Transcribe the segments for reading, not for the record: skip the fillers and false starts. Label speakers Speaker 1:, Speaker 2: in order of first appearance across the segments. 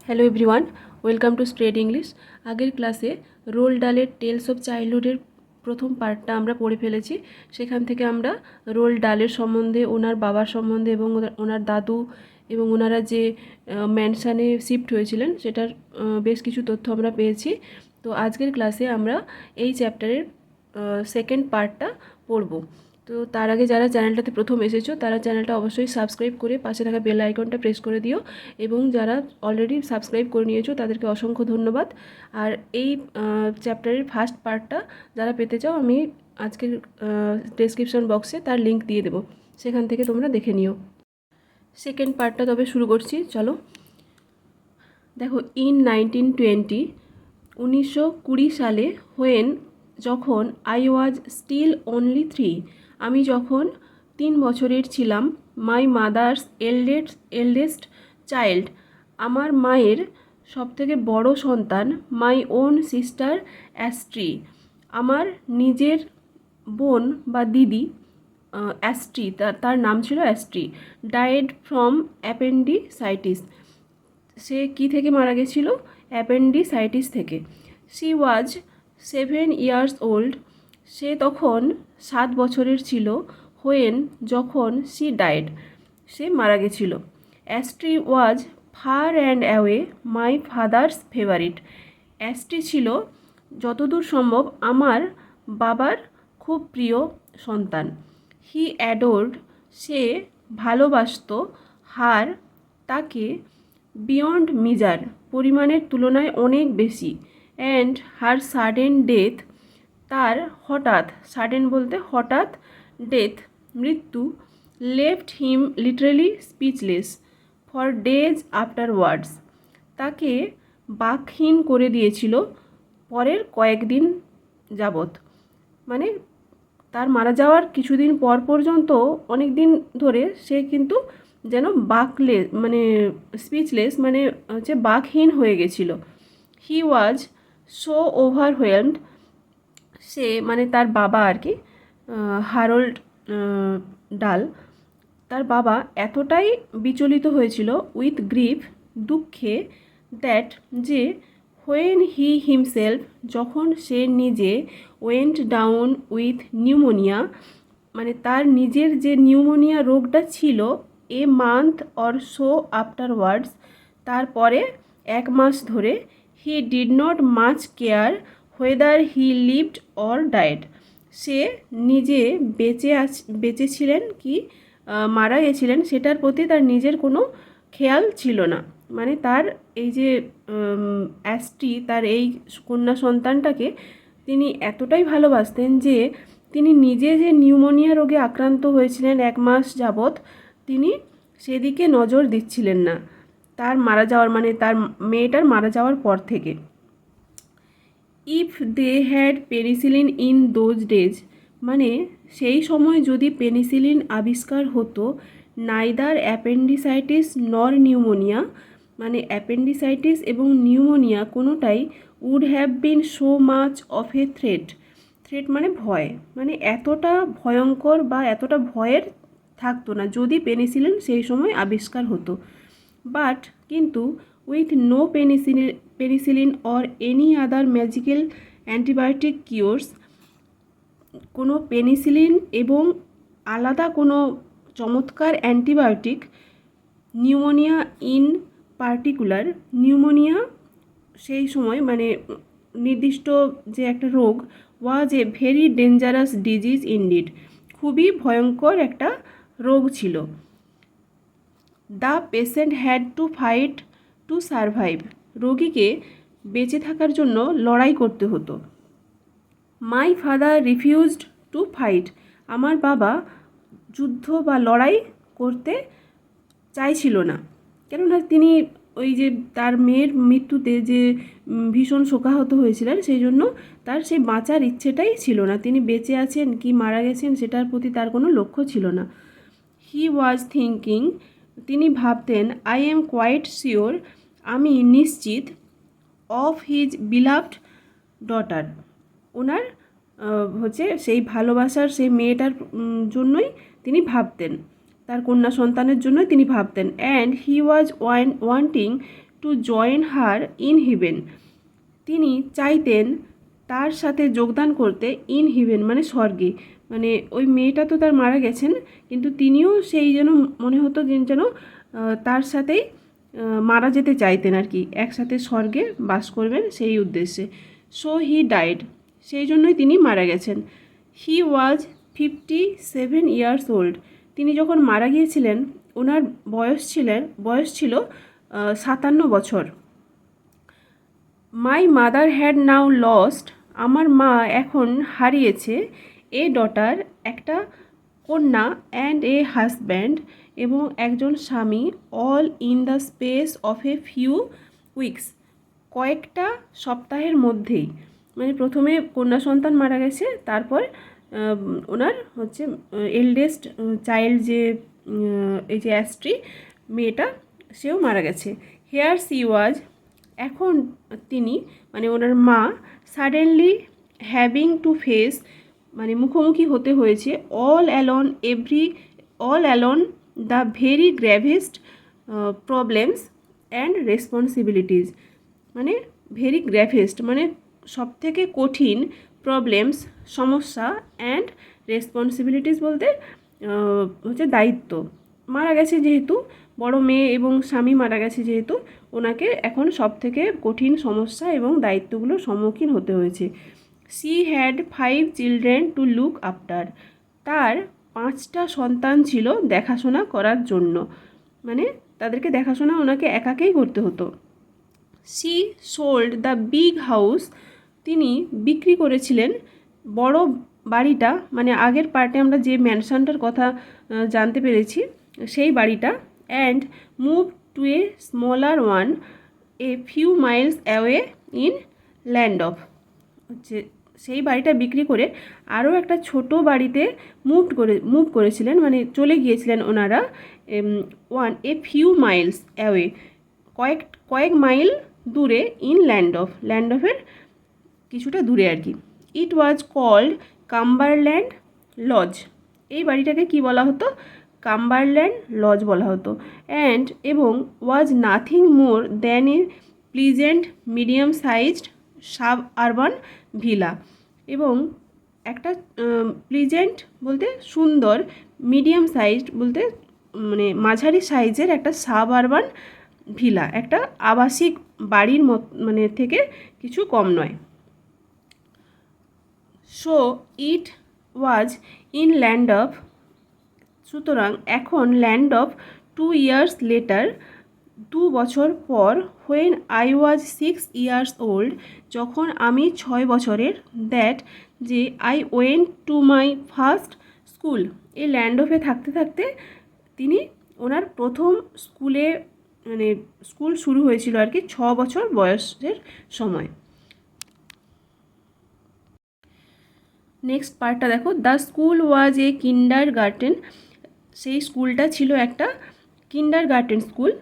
Speaker 1: Hello everyone, welcome to spread English. আগের ক্লাসে ruled ডালের টেলস অফ চাইল্ডহুডের প্রথম পার্টটা আমরা পড়ে ফেলেছি। সেখান থেকে আমরা রোল্ড ডালের সম্বন্ধে, ওনার বাবার সম্বন্ধে এবং ওনার দাদু এবং ওনারা যে ম্যানশানে শিফট হয়েছিলেন সেটার বেশ কিছু তথ্য আমরা পেয়েছি। তো আজকের ক্লাসে আমরা এই চ্যাপ্টারের সেকেন্ড পার্টটা পড়ব। তো তার আগে যারা চ্যানেলটাতে প্রথম এসেছো তারা চ্যানেলটা অবশ্যই সাবস্ক্রাইব করে পাশে থাকা বেল আইকনটা প্রেস করে দিও, এবং যারা অলরেডি সাবস্ক্রাইব করে নিয়েছো তাদেরকে অসংখ্য ধন্যবাদ। আর এই চ্যাপ্টারের ফার্স্ট পার্টটা যারা পেতে চাও, আমি আজকের ডেসক্রিপশন বক্সে তার লিঙ্ক দিয়ে দেবো, সেখান থেকে তোমরা দেখে নিও। সেকেন্ড পার্টটা তবে শুরু করছি, চলো। দেখো, ইন 1920 1920 সালে যখন আই ওয়াজ স্টিল অনলি 3, আমি যখন 3 বছরের ছিলাম, মাই মাদার্স এল্ডেস্ট চাইল্ড, আমার মায়ের সবথেকে বড় সন্তান, মাই ওন সিস্টার অ্যাস্ট্রি, আমার নিজের বোন বা দিদি অ্যাস্ট্রি, তার নাম ছিল অ্যাস্ট্রি, ডায়েড ফ্রম অ্যাপেন্ডিসাইটিস, সে কি থেকে মারা গেছিল? অ্যাপেন্ডিসাইটিস থেকে। শি ওয়াজ 7 ইয়ার্স ওল্ড, সে তখন 7 বছরের ছিল। যখন শি ডায়েড, সে মারা গেছিল। Astri was far and away my father's favourite, Astri ছিল যতদূর সম্ভব আমার বাবার খুব প্রিয় সন্তান। হি অ্যাডোর্ড, সে ভালোবাসত, হার, তাকে, বিয়ন্ড মিজার, পরিমাণের তুলনায় অনেক বেশি, অ্যান্ড হার সাডেন ডেথ, তার হঠাৎ, সাডেন বলতে হঠাৎ, ডেথ মৃত্যু, left him literally speechless for days afterwards, তাকে বাকহীন করে দিয়েছিল পরের কয়েকদিন যাবৎ। মানে তার মারা যাওয়ার কিছুদিন পর পর্যন্ত, অনেক দিন ধরে সে কিন্তু যেন স্পিচলেস, মানে হচ্ছে বাকহীন হয়ে গেছিল। হি ওয়াজ সো ওভারওয়েলমড, সে মানে তার বাবা আর কি, হারল্ড ডাল, তার বাবা এতটাই বিচলিত হয়েছিল উইথ গ্রিফ, দুঃখে, দ্যাট, যে, হোয়েন হি হিমসেলফ, যখন সে নিজে, ওয়েন্ট ডাউন উইথ নিউমোনিয়া, মানে তার নিজের যে নিউমোনিয়া রোগটা ছিল, a month or so afterwards, তারপরে 1 মাস ধরে, he did not much care whether he lived or died, সে নিজে বেঁচে ছিলেন কি মারা গেছিলেন সেটার প্রতি তার নিজের কোনো খেয়াল ছিল না। মানে তার এই যে অ্যাস্ট্রি, তার এই কন্যা সন্তানটাকে তিনি এতটাই ভালোবাসতেন যে তিনি নিজে যে নিউমোনিয়া রোগে আক্রান্ত হয়েছিলেন 1 মাস যাবৎ, তিনি সেদিকে নজর দিচ্ছিলেন না তার মারা যাওয়ার, মানে তার মেয়েটার মারা যাওয়ার পর থেকে। If they had penicillin in those days, মানে সেই সময় যদি পেনিসিলিন আবিষ্কার হতো, নাইদার অ্যাপেন্ডিসাইটিস নর নিউমোনিয়া, মানে অ্যাপেন্ডিসাইটিস এবং নিউমোনিয়া কোনোটাই, would have been so much of A threat, threat মানে ভয়, মানে এতটা ভয়ঙ্কর বা এতটা ভয়ের থাকতো না যদি পেনিসিলিন সেই সময় আবিষ্কার হতো। বাট কিন্তু with no penicillin or any other magical antibiotic cures, কোনো পেনিসিলিন এবং আলাদা কোনো চমৎকার antibiotic, pneumonia in particular, pneumonia সেই সময় মানে নির্দিষ্ট যে একটা রোগ, was a very dangerous disease indeed, খুবই ভয়ঙ্কর একটা রোগ ছিল। The patient had to fight to survive, রোগীকে বেঁচে থাকার জন্য লড়াই করতে হতো। My father refused to fight, আমার বাবা যুদ্ধ বা লড়াই করতে চাইছিল না, কেননা তিনি ওই যে তার মেয়ের মৃত্যুতে যে ভীষণ শোকাহত হয়েছিলেন, সেই জন্য তার সেই বাঁচার ইচ্ছেটাই ছিল না, তিনি বেঁচে আছেন কি মারা গেছেন সেটার প্রতি তার কোনো লক্ষ্য ছিল না। হি ওয়াজ থিঙ্কিং, তিনি ভাবতেন, আই এম কোয়াইট শিওর, আমি নিশ্চিত, অফ হিজ বিলাভড ডটার, ওনার হচ্ছে সেই ভালোবাসার সেই মেয়েটার জন্যই তিনি ভাবতেন, তার কন্যা সন্তানের জন্যই তিনি ভাবতেন। And he was wanting to join her in heaven. তিনি চাইতেন তার সাথে যোগদান করতে ইন হেভেন মানে স্বর্গে। মানে ওই মেয়েটা তো তার মারা গেছেন, কিন্তু তিনিও সেই যেন মনে হতো যেন তার সাথেই মারা যেতে চাইতেন আর কি, একসাথে স্বর্গে বাস করবেন সেই উদ্দেশ্যে। সো হি ডাইড, সেই জন্যই তিনি মারা গেছেন। হি ওয়াজ 57 years old। তিনি যখন মারা গিয়েছিলেন ওনার বয়স ছিল 57 বছর। My mother had now lost, আমার মা এখন হারিয়েছে, এ ডটার একটা কন্যা, অ্যান্ড এ হাজব্যান্ড এবং একজন স্বামী, all in the space of a few weeks, কয়েকটা সপ্তাহের মধ্যেই। মানে প্রথমে কন্যা সন্তান মারা গেছে, তারপর ওনার হচ্ছে এল্ডেস্ট চাইল্ড যে এই যে অ্যাস্ট্রি মেয়েটা, সেও মারা গেছে। হেয়ার সি ওয়াজ, এখন তিনি মানে ওনার মা, সাডেনলি হ্যাভিং টু ফেস মানে মুখোমুখি হতে হয়েছে, all alone the very gravest problems and responsibilities. মানে ভেরি গ্র্যাভেস্ট মানে সবথেকে কঠিন, প্রবলেমস সমস্যা, অ্যান্ড রেসপন্সিবিলিটিস বলতে হচ্ছে দায়িত্ব। মারা গেছে যেহেতু, বড় মেয়ে এবং স্বামী মারা গেছে যেহেতু, ওনাকে এখন সবথেকে কঠিন সমস্যা এবং দায়িত্বগুলোর সম্মুখীন হতে হয়েছে। She had 5 children to look after, তার 5টা সন্তান ছিল দেখাশোনা করার জন্য, মানে তাদেরকে দেখাশোনা ওনাকে একাকেই করতে হতো। She sold the big house, তিনি বিক্রি করেছিলেন বড় বাড়িটা, মানে আগের পার্টে আমরা যে ম্যানশনটার কথা জানতে পেরেছি সেই বাড়িটা, and move to a smaller one a few miles away in Llandaff, হচ্ছে সেই বাড়িটা বিক্রি করে আরও একটা ছোট বাড়িতে মুভ করেছিলেন, মানে চলে গিয়েছিলেন ওনারা, এ ফিউ মাইলস অ্যাওয়ে কয়েক মাইল দূরে, ইন ল্যান্ডফের কিছুটা দূরে আর কি। ইট ওয়াজ কল্ড কাম্বারল্যান্ড লজ, এই বাড়িটাকে কি বলা হতো, কাম্বারল্যান্ড লজ বলা হতো। অ্যান্ড এবং was nothing more than a pleasant medium sized sub urban villa, এবং একটা প্লিজেন্ট বলতে সুন্দর, মিডিয়াম সাইজড বলতে মানে মাঝারি সাইজের একটা সাব আরবান ভিলা, একটা আবাসিক বাড়ির মানে থেকে কিছু কম নয়। সো ইট ওয়াজ ইন ল্যান্ডফ, সুতরাং এখন ল্যান্ডফ 2 years লেটার, 2 বছর পর, when I was 6 years old, যখন আমি 6 বছরের, দ্যাট যে I went to my first school, এই ল্যান্ডফে থাকতে থাকতে তিনি ওনার প্রথম স্কুলে মানে স্কুল শুরু হয়েছিল আর কি 6 বছর বয়সের সময়। নেক্সট পার্টটা দেখো, দ্য স্কুল ওয়াজ এ কিন্ডার গার্টেন, সেই স্কুলটা ছিল একটা কিন্ডার গার্টেন স্কুল,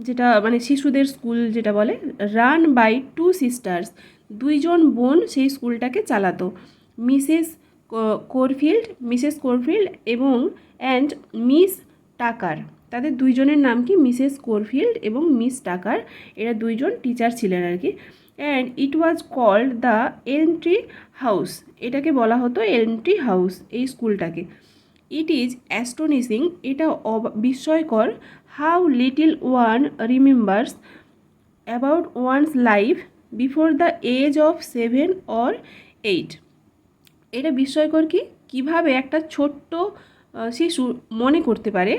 Speaker 1: যেটা মানে শিশুদের স্কুল যেটা বলে, রান বাই 2 সিস্টার্স, 2জন বোন সেই স্কুলটাকে চালাতো, মিসেস কোরফিল্ড এবং অ্যান্ড মিস টাকার, তাদের 2জনের নাম কি, মিসেস কোরফিল্ড এবং মিস টাকার, এরা 2জন টিচার ছিলেন আর কি। And it was called the elm tree house, এটাকে বলা হতো এলম ট্রি হাউস এই স্কুলটাকে। ইট ইজ অ্যাস্টোনিশিং, এটা বিস্ময়কর, how little one remembers about one's life before the age of 7 or 8, এটা বিস্ময়কর কি, কীভাবে একটা ছোট্ট শিশু মনে করতে পারে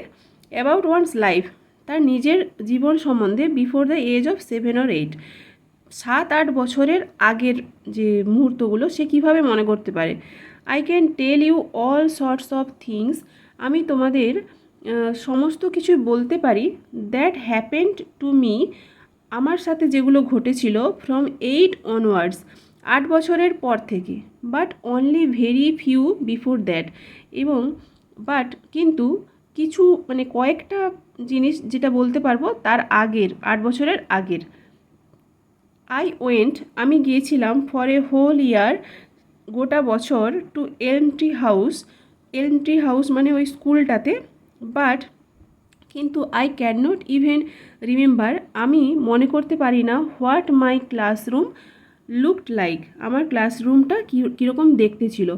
Speaker 1: অ্যাবাউট ওয়ানস লাইফ, তার নিজের জীবন সম্বন্ধে, before the age of 7 or 8, 7-8 বছরের আগের যে মুহূর্তগুলো সে কিভাবে মনে করতে পারে। I can tell you all sorts of things, আমি তোমাদের সমস্ত কিছু বলতে পারি, দ্যাট হ্যাপেন্ড টু মি, আমার সাথে যেগুলো ঘটেছিল, ফ্রম 8 onwards, 8 বছরের পর থেকে, but only very few before that, এবং কিন্তু কিছু মানে কয়েকটা জিনিস যেটা বলতে পারবো তার আগের, 8 বছরের আগের। আই ওয়েন্ট, আমি গিয়েছিলাম, ফর এ হোল ইয়ার, গোটা বছর, টু এলম ট্রি হাউস মানে ওই স্কুলটাতে, বাট কিন্তু I can not even remember আমি মনে করতে পারি না what my classroom looked like, আমার ক্লাসরুমটা কীরকম দেখতে ছিল।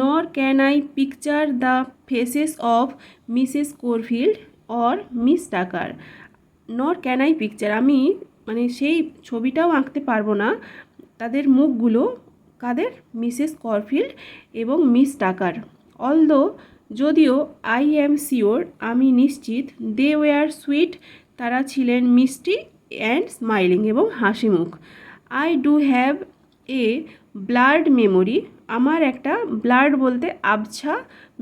Speaker 1: Nor can I picture the faces of Mrs Corfield or Miss Tucker. Nor can I picture, আমি মানে সেই ছবিটাও আঁকতে পারবো না তাদের মুখগুলো, কাদের, মিসেস করফিল্ড এবং মিস টাকার। অলদো, যদিও, আই অ্যাম শিওর, আমি নিশ্চিত, দে ওয়ার সুইট, তারা ছিলেন মিষ্টি, অ্যান্ড স্মাইলিং এবং হাসি মুখ। I do have a blurred memory, আমার একটা ব্লার্ড বলতে আবছা,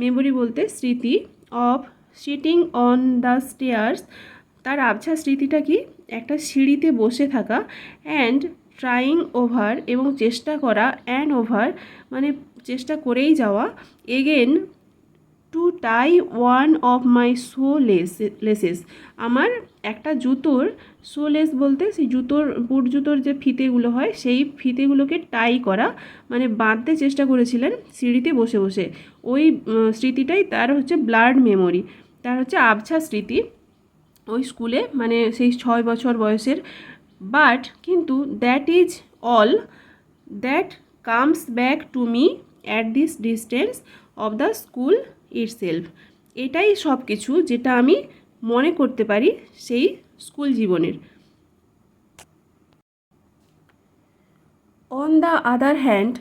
Speaker 1: মেমোরি বলতে স্মৃতি, of sitting on the stairs, তার আবছা স্মৃতিটা কি, একটা সিঁড়িতে বসে থাকা, অ্যান্ড ট্রাইং ওভার, এবং চেষ্টা করা, অ্যান্ড ওভার মানে চেষ্টা করেই যাওয়া, again to tie one of my shoelaces, আমার একটা জুতোর শো লেস বলতে সেই জুতোর, বুট জুতোর যে ফিতেগুলো হয় সেই ফিতেগুলোকে টাই করা, মানে বাঁধতে চেষ্টা করেছিলেন সিঁড়িতে বসে বসে। ওই স্মৃতিটাই তার হচ্ছে ব্লাড মেমোরি, তার হচ্ছে আবছা স্মৃতি ওই স্কুলে, মানে সেই 6 বছর বয়সের। বাট কিন্তু that is all that comes back to me at this distance of the school itself, এটাই সব কিছু যেটা আমি মনে করতে পারি সেই স্কুল জীবনের। অন দ্য আদার হ্যান্ড,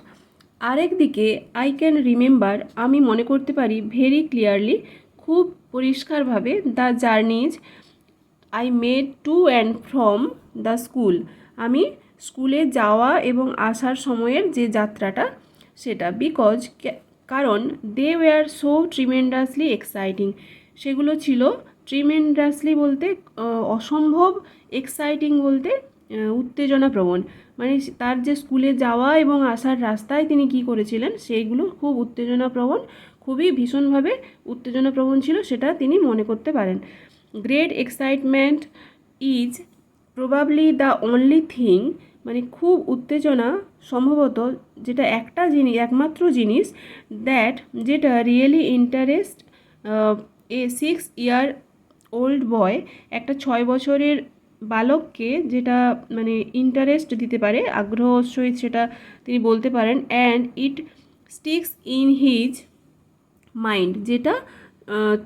Speaker 1: আরেক দিকে, আই ক্যান রিমেম্বার, আমি মনে করতে পারি, ভেরি ক্লিয়ারলি, খুব পরিষ্কারভাবে, the জার্নিজ I made to and from the school, আমি স্কুলে যাওয়া এবং আসার সময়ের যে যাত্রাটা সেটা, বিকজ, কারণ, they were so tremendously exciting, সেগুলো ছিল ট্রিমেন্ডাসলি বলতে অসম্ভব, এক্সাইটিং বলতে উত্তেজনাপ্রবণ, মানে তার যে স্কুলে যাওয়া এবং আসার রাস্তায় তিনি কি করেছিলেন সেইগুলো খুব উত্তেজনাপ্রবণ, খুবই ভীষণভাবে উত্তেজনাপ্রবণ ছিল, সেটা তিনি মনে করতে পারেন। Great excitement is probably the only thing, মানে খুব উত্তেজনা সম্ভবত যেটা একটা জিনিস, একমাত্র জিনিস, দ্যাট যেটা রিয়েলি ইন্টারেস্ট এ 6 year old বয়, একটা 6 বছরের বালককে যেটা মানে ইন্টারেস্ট দিতে পারে, আগ্রহ সহিত সেটা তিনি বলতে পারেন। And it sticks in his mind, যেটা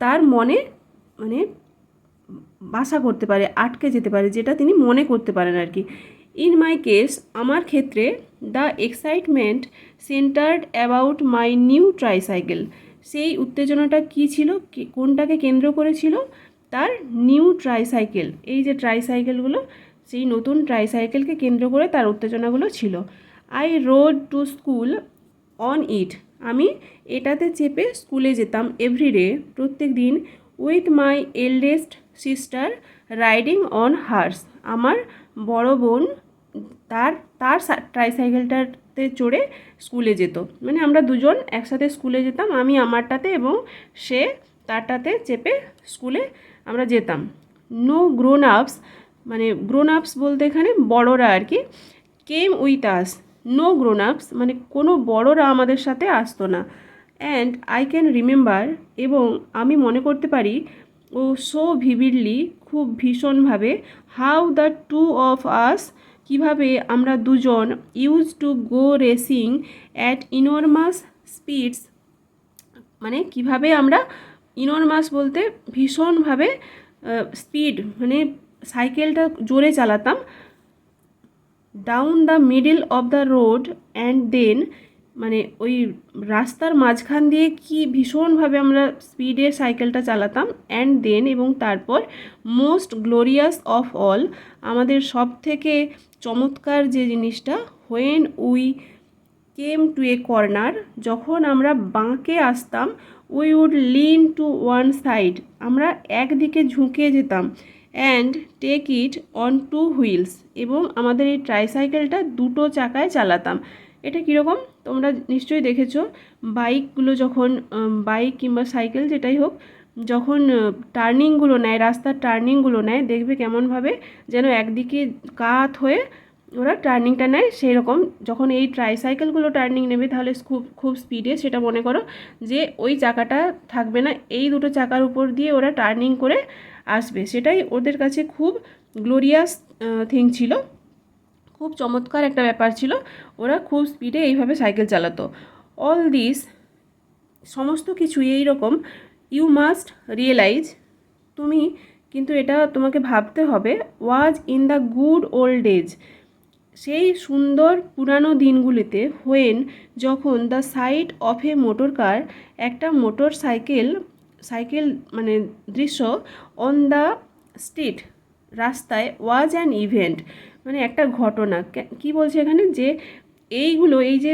Speaker 1: তার মনে মানে বাসা করতে পারে, আটকে যেতে পারে, যেটা তিনি মনে করতে পারেন আর কি। ইন মাই কেস, আমার ক্ষেত্রে, the excitement centred about my new tricycle, সেই উত্তেজনাটা কী ছিল, কোনটাকে কেন্দ্র করেছিল, তার নিউ ট্রাইসাইকেল, এই যে ট্রাইসাইকেলগুলো, সেই নতুন ট্রাইসাইকেলকে কেন্দ্র করে তার উত্তেজনাগুলো ছিল। I rode to school on it, আমি এটাতে চেপে স্কুলে যেতাম, এভরিডে, প্রত্যেক দিন, with my eldest sister riding on hers, আমার বড় বোন তার তার ট্রাইসাইকেলটাতে চড়ে স্কুলে যেত, মানে আমরা দুজন একসাথে স্কুলে যেতাম, আমি আমারটাতে এবং সে তারটাতে চেপে স্কুলে আমরা যেতাম। নো গ্রোন আপস, মানে গ্রোন আপস বলতে এখানে বড়রা আর কি, came with us, no grown ups মানে কোনো বড়রা আমাদের সাথে আসতো না। অ্যান্ড আই ক্যান রিমেম্বার, এবং আমি মনে করতে পারি, ও সো ভিভিডলি, খুব ভীষণভাবে, how the two of us, কীভাবে আমরা দুজন, used to go racing at enormous speeds, মানে কিভাবে আমরা, ইনরমাস বলতে ভীষণভাবে স্পিড, মানে সাইকেলটা জোরে চালাতাম, down the middle of the road and then, মানে ওই রাস্তার মাঝখান দিয়ে কি ভীষণভাবে আমরা স্পিডে সাইকেলটা চালাতাম, অ্যান্ড দেন এবং তারপর, মোস্ট গ্লোরিয়াস অফ অল, আমাদের সব থেকে চমৎকার যে জিনিসটা, when we came to a corner, যখন আমরা বাঁকে আসতাম, we would lean to one side, আমরা একদিকে ঝুঁকে যেতাম, and take it on 2 wheels, এবং আমাদের এই ট্রাইসাইকেলটা 2টো চাকায় চালাতাম। এটা কীরকম তোমরা নিশ্চয়ই দেখেছো, বাইকগুলো যখন, বাইক কিংবা সাইকেল যেটাই হোক, যখন টার্নিংগুলো নেয়, রাস্তার টার্নিংগুলো নেয়, দেখবে কেমনভাবে যেন একদিকে কাত হয়ে ওরা টার্নিংটা নেয়, সেই রকম যখন এই ট্রাইসাইকেলগুলো টার্নিং নেবে তাহলে খুব খুব স্পিডে, সেটা মনে করো যে ওই চাকাটা থাকবে না, এই দুটো চাকার উপর দিয়ে ওরা টার্নিং করে আসবে, সেটাই ওদের কাছে খুব গ্লোরিয়াস থিং ছিল, খুব চমৎকার একটা ব্যাপার ছিল। ওরা খুব স্পিডে এইভাবে সাইকেল চালাতো। অল দিস, সমস্ত কিছুই এইরকম, ইউ মাস্ট রিয়েলাইজ, তুমি কিন্তু এটা তোমাকে ভাবতে হবে, was in the good old days, সেই সুন্দর পুরানো দিনগুলিতে, হোয়েন, যখন the sight of a motor car, একটা মোটর সাইকেল, সাইকেল মানে দৃশ্য, অন দ্য স্ট্রিট, রাস্তায়, ওয়াজ অ্যান ইভেন্ট, মানে একটা ঘটনা। কি বলছে এখানে, যে এইগুলো, এই যে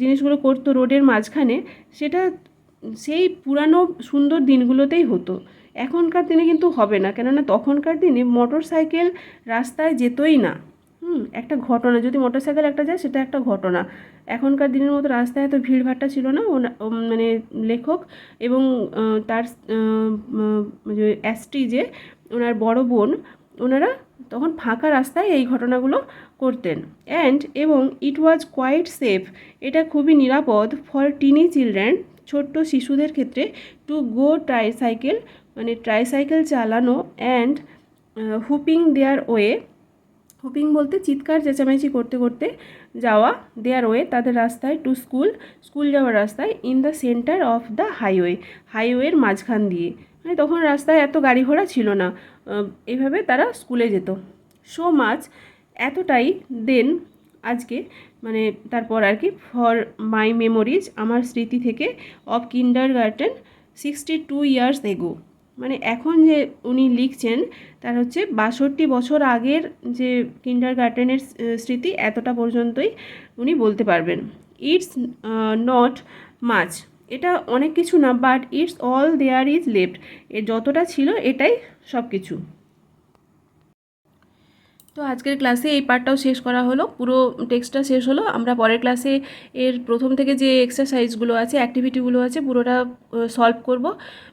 Speaker 1: জিনিসগুলো করতো রোডের মাঝখানে, সেটা সেই পুরানো সুন্দর দিনগুলোতেই হতো। এখনকার দিনে কিন্তু হবে না, কেননা তখনকার দিনে মোটর সাইকেল রাস্তায় যেতই না। একটা ঘটনা, যদি মোটর সাইকেল একটা যায় সেটা একটা ঘটনা। এখনকার দিনের মতো রাস্তায় এত ভিড়ভাট্টা ছিল না। মানে লেখক এবং তার যে অ্যাস্ট্রি, যে ওনার বড় বোন, ওনারা তখন ফাঁকা রাস্তায় এই ঘটনাগুলো করতেন। এবং ইট ওয়াজ কোয়াইট সেফ, এটা খুবই নিরাপদ, ফর টিনি চিলড্রেন, ছোট্ট শিশুদের ক্ষেত্রে, টু গো ট্রাইসাইকেল, মানে ট্রাইসাইকেল চালানো, and whooping there way, whooping বলতে চিৎকার চেঁচামেচি করতে করতে যাওয়া, দেয়ার ওয়ে, তাদের রাস্তায়, টু স্কুল, স্কুল যাওয়ার রাস্তায়, in the centre of the highway, হাইওয়ের মাঝখান দিয়ে, মানে তখন রাস্তায় এত গাড়ি ঘোড়া ছিল না, এইভাবে তারা স্কুলে যেত। সো মাচ, এতটাই, দেন, আজকে, মানে তারপর আর কি, ফর মাই মেমোরিজ, আমার স্মৃতি থেকে, অফ কিন্ডারগার্টেন 62 ইয়ার্স এগো, মানে এখন যে উনি লিখছেন তার হচ্ছে 62 বছর আগের যে কিন্ডারগার্টেনের স্মৃতি, এতটা পর্যন্তই উনি বলতে পারবেন। ইটস নট মাচ, এটা অনেক কিছু না, but it's all there is left, এ যতটা ছিল এটাই সব কিছু। তো আজকের ক্লাসে এই পার্টটাও শেষ করা হলো, পুরো টেক্সটটা শেষ হলো। আমরা পরের ক্লাসে এর প্রথম থেকে যে এক্সারসাইজগুলো আছে, অ্যাক্টিভিটিগুলো আছে, পুরোটা সলভ করব।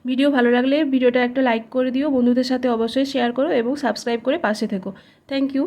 Speaker 1: ভিডিও ভালো লাগলে ভিডিওটা একটা লাইক করে দিও, বন্ধুদের সাথে অবশ্যই শেয়ার করো এবং সাবস্ক্রাইব করে পাশে থেকো। Thank you.